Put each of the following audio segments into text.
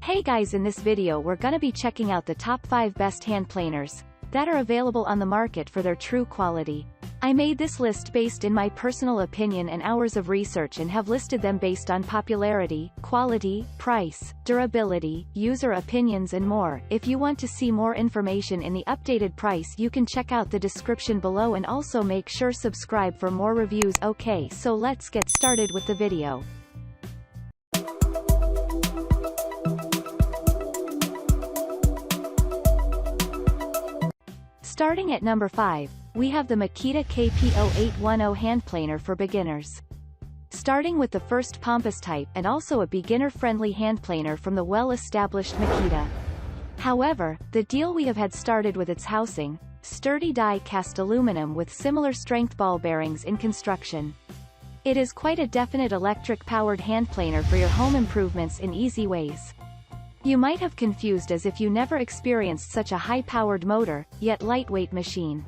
Hey guys, in this video we're gonna be checking out the top 5 best hand planers that are available on the market for their true quality. I made this list based in my personal opinion and hours of research and have listed them based on popularity, quality, price, durability, user opinions and more. If you want to see more information in the updated price, you can check out the description below and also make sure subscribe for more reviews. Okay, so let's get started with the video. Starting at number 5, we have the Makita KPO810 hand planer for beginners. Starting with the first pompous type and also a beginner-friendly hand planer from the well-established Makita. However, the deal we have had started with its housing, sturdy die-cast aluminum with similar strength ball bearings in construction. It is quite a definite electric-powered hand planer for your home improvements in easy ways. You might have confused as if you never experienced such a high-powered motor, yet lightweight machine.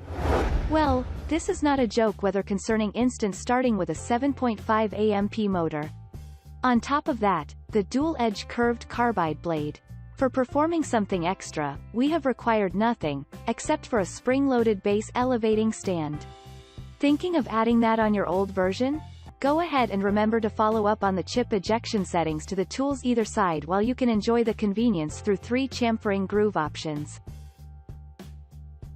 Well, this is not a joke whether concerning instance starting with a 7.5 amp motor. On top of that, the dual-edge curved carbide blade. For performing something extra, we have required nothing, except for a spring-loaded base elevating stand. Thinking of adding that on your old version? Go ahead and remember to follow up on the chip ejection settings to the tools either side while you can enjoy the convenience through 3 chamfering groove options.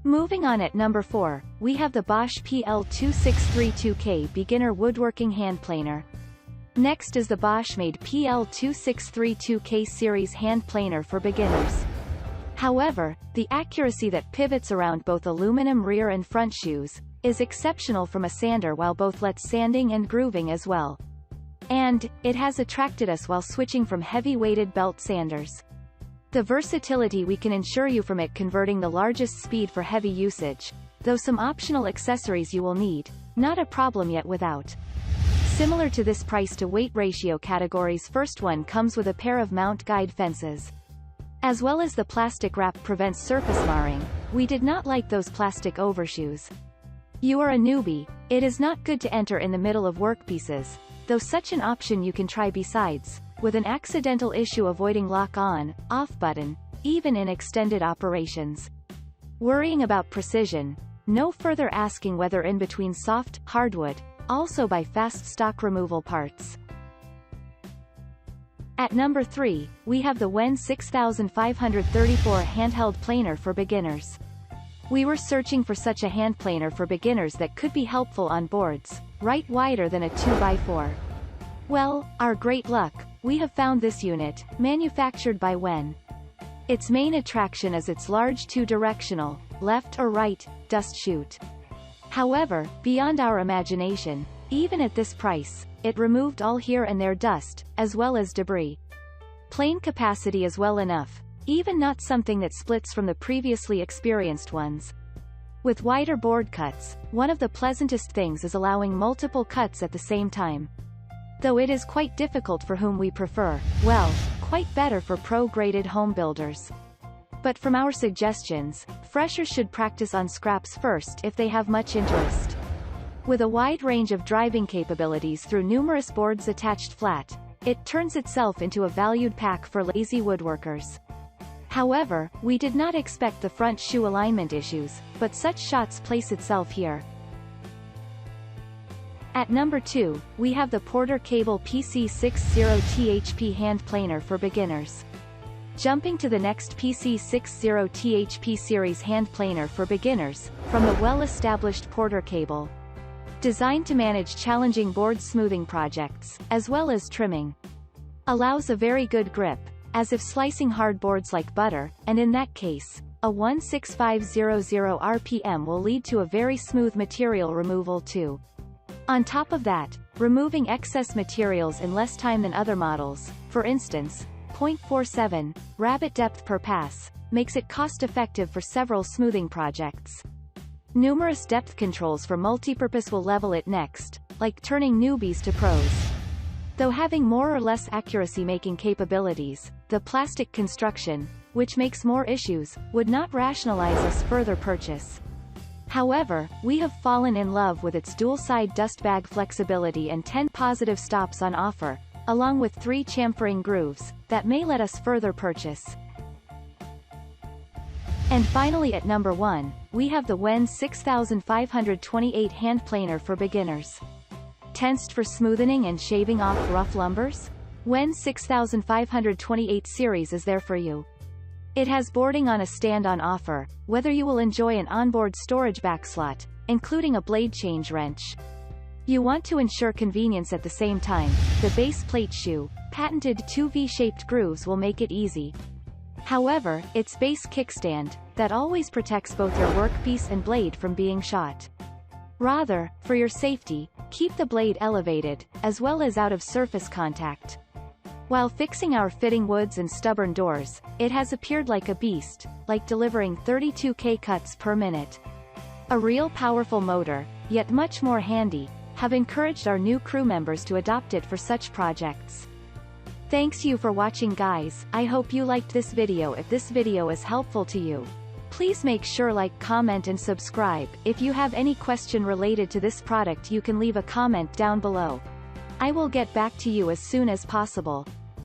Moving on at number 4, we have the Bosch PL2632K beginner woodworking hand planer. Next is the Bosch-made PL2632K series hand planer for beginners. However, the accuracy that pivots around both aluminum rear and front shoes is exceptional from a sander while both lets sanding and grooving as well. And it has attracted us while switching from heavy-weighted belt sanders. The versatility we can ensure you from it, converting the largest speed for heavy usage, though some optional accessories you will need, not a problem yet without. Similar to this price to weight ratio categories, first one comes with a pair of mount guide fences. As well as the plastic wrap prevents surface marring. We did not like those plastic overshoes. You are a newbie, it is not good to enter in the middle of workpieces, though such an option you can try besides, with an accidental issue avoiding lock-on, off button, even in extended operations. Worrying about precision, no further asking whether in between soft, hardwood, also by fast stock removal parts. At number 3, we have the WEN 6534 handheld planer for beginners. We were searching for such a hand planer for beginners that could be helpful on boards, right wider than a 2x4. Well, our great luck, we have found this unit, manufactured by WEN. Its main attraction is its large 2-directional, left or right, dust chute. However, beyond our imagination, even at this price, it removed all here and there dust, as well as debris. Plain capacity is well enough, even not something that splits from the previously experienced ones. With wider board cuts, one of the pleasantest things is allowing multiple cuts at the same time. Though it is quite difficult for whom we prefer, well, quite better for pro-graded home builders. But from our suggestions, freshers should practice on scraps first if they have much interest. With a wide range of driving capabilities through numerous boards attached flat, it turns itself into a valued pack for lazy woodworkers. However, we did not expect the front shoe alignment issues, but such shots place itself here. At number 2, we have the PORTERCABLE PC60THP hand planer for beginners. Jumping to the next PC60THP series hand planer for beginners, from the well-established PORTERCABLE. Designed to manage challenging board smoothing projects, as well as trimming. Allows a very good grip, as if slicing hard boards like butter, and in that case, a 16500 RPM will lead to a very smooth material removal too. On top of that, removing excess materials in less time than other models, for instance, 0.47, rabbit depth per pass, makes it cost-effective for several smoothing projects. Numerous depth controls for multipurpose will level it next, like turning newbies to pros. Though having more or less accuracy-making capabilities, the plastic construction, which makes more issues, would not rationalize us further purchase. However, we have fallen in love with its dual-side dust bag flexibility and 10 positive stops on offer, along with 3 chamfering grooves, that may let us further purchase. And finally at number 1, we have the WEN 6528 hand planer for beginners. Tensed for smoothing and shaving off rough lumbers? WEN 6528 series is there for you. It has boarding on a stand on offer, whether you will enjoy an onboard storage backslot, including a blade change wrench. You want to ensure convenience at the same time, the base plate shoe, patented 2 V-shaped grooves will make it easy. However, its base kickstand, that always protects both your workpiece and blade from being shot. Rather, for your safety, keep the blade elevated, as well as out of surface contact. While fixing our fitting woods and stubborn doors, it has appeared like a beast, like delivering 32K cuts per minute. A real powerful motor, yet much more handy, have encouraged our new crew members to adopt it for such projects. Thanks you for watching guys, I hope you liked this video. If this video is helpful to you, please make sure like, comment and subscribe. If you have any question related to this product you can leave a comment down below. I will get back to you as soon as possible.